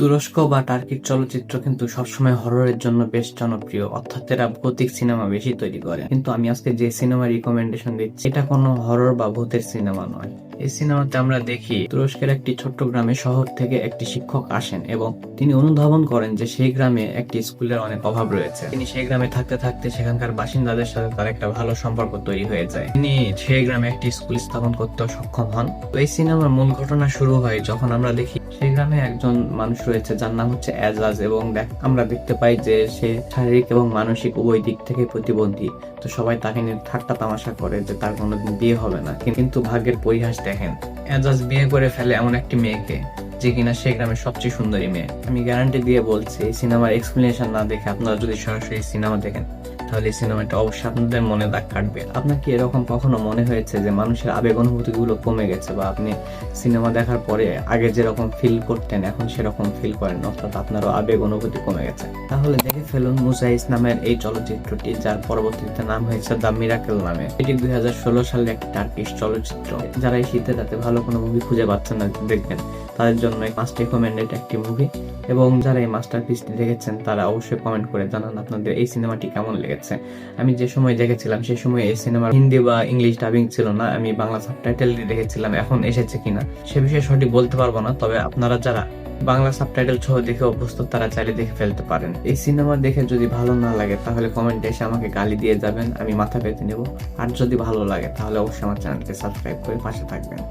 তুরস্ক বা টার্কির চলচ্চিত্র কিন্তু সবসময় হররের জন্য বেশ জনপ্রিয়, অর্থাৎ এরা ভৌতিক সিনেমা বেশি তৈরি করে। কিন্তু আমি আজকে যে সিনেমা রিকমেন্ডেশন দিচ্ছি এটা কোনো হরর বা ভূতের সিনেমা নয়। এই সিনেমাতে আমরা দেখি তুরস্কের একটি ছোট্ট গ্রামে শহর থেকে একটি শিক্ষক আসেন এবং তিনি অনুধাবন করেন যে সেই গ্রামে একটি স্কুলের অনেক অভাব রয়েছে। তিনি সেই গ্রামে থাকতে থাকতে সেখানকার বাসিন্দাদের সাথে তার একটা ভালো সম্পর্ক তৈরি হয়ে যায়। তিনি সেই গ্রামে একটি স্কুল স্থাপন করতে সক্ষম হন। তো এই সিনেমার মূল ঘটনা শুরু হয় যখন আমরা দেখি সেই গ্রামে একজন মানুষ রয়েছে যার নাম হচ্ছে এজাজ, এবং আমরা দেখতে পাই যে সে শারীরিক এবং মানসিক উভয় দিক থেকে প্রতিবন্ধী। তো সবাই তাকে নিয়ে ঠাট্টা তামাশা করে যে তার কোনোদিন বিয়ে হবে না, কিন্তু ভাগ্যের পরিহাস দেখেন, এজাজ বিয়ে করে ফেলে এমন একটি মেয়েকে যে কিনা সেই গ্রামের সবচেয়ে সুন্দরী মেয়ে। আমি গ্যারান্টি দিয়ে বলছি এই সিনেমার এক্সপ্লেনেশন না দেখে আপনারা যদি সরাসরি সিনেমা দেখেন তাহলে এই সিনেমাটা অবশ্যই আপনাদের মনে দাগ কাটবে। আপনার কি এরকম কখনো মনে হয়েছে যে মানুষের আবেগ অনুভূতি গুলো কমে গেছে, বা আপনি সিনেমা দেখার পরে আগে যেরকম ফিল করতেন এখন সেরকম ফিল করেন, অর্থাৎ আপনারও আবেগ অনুভূতি কমে গেছে? তাহলে দেখে ফেলুন মুজাইস নামের এই চলচ্চিত্রটি, যার পরবর্তীতে নাম হয়েছে দ্য মিরাকেল নামে। এটি 2016 সালে একটি টার্কিশ চলচ্চিত্র। যারা এই শীতের রাতে ভালো কোনো মুভি খুঁজে পাচ্ছেন না দেখবেন, তাদের জন্য মাস্ট রিকমেন্ডেড একটি মুভি। এবং যারা এই মাস্টারপিসটি দেখেছেন তারা অবশ্যই কমেন্ট করে জানান আপনাদের এই সিনেমাটি কেমন লেগেছে। আমি যে সময় দেখেছিলাম সেই সময় এই সিনেমার হিন্দি বা ইংলিশ ডাবিং ছিল না, আমি বাংলা সাবটাইটেল দিয়ে দেখেছিলাম। এখন এসেছে কিনা সে বিষয়ে সঠিক বলতে পারবো না, তবে আপনারা যারা বাংলা সাবটাইটেল সহ দেখে অভ্যস্ত তারা চাইলে দেখে ফেলতে পারেন। এই সিনেমা দেখে যদি ভালো না লাগে তাহলে কমেন্টে এসে আমাকে গালি দিয়ে যাবেন, আমি মাথা পেতে নেব। আর যদি ভালো লাগে তাহলে অবশ্যই আমার চ্যানেলকে সাবস্ক্রাইব করে পাশে থাকবেন।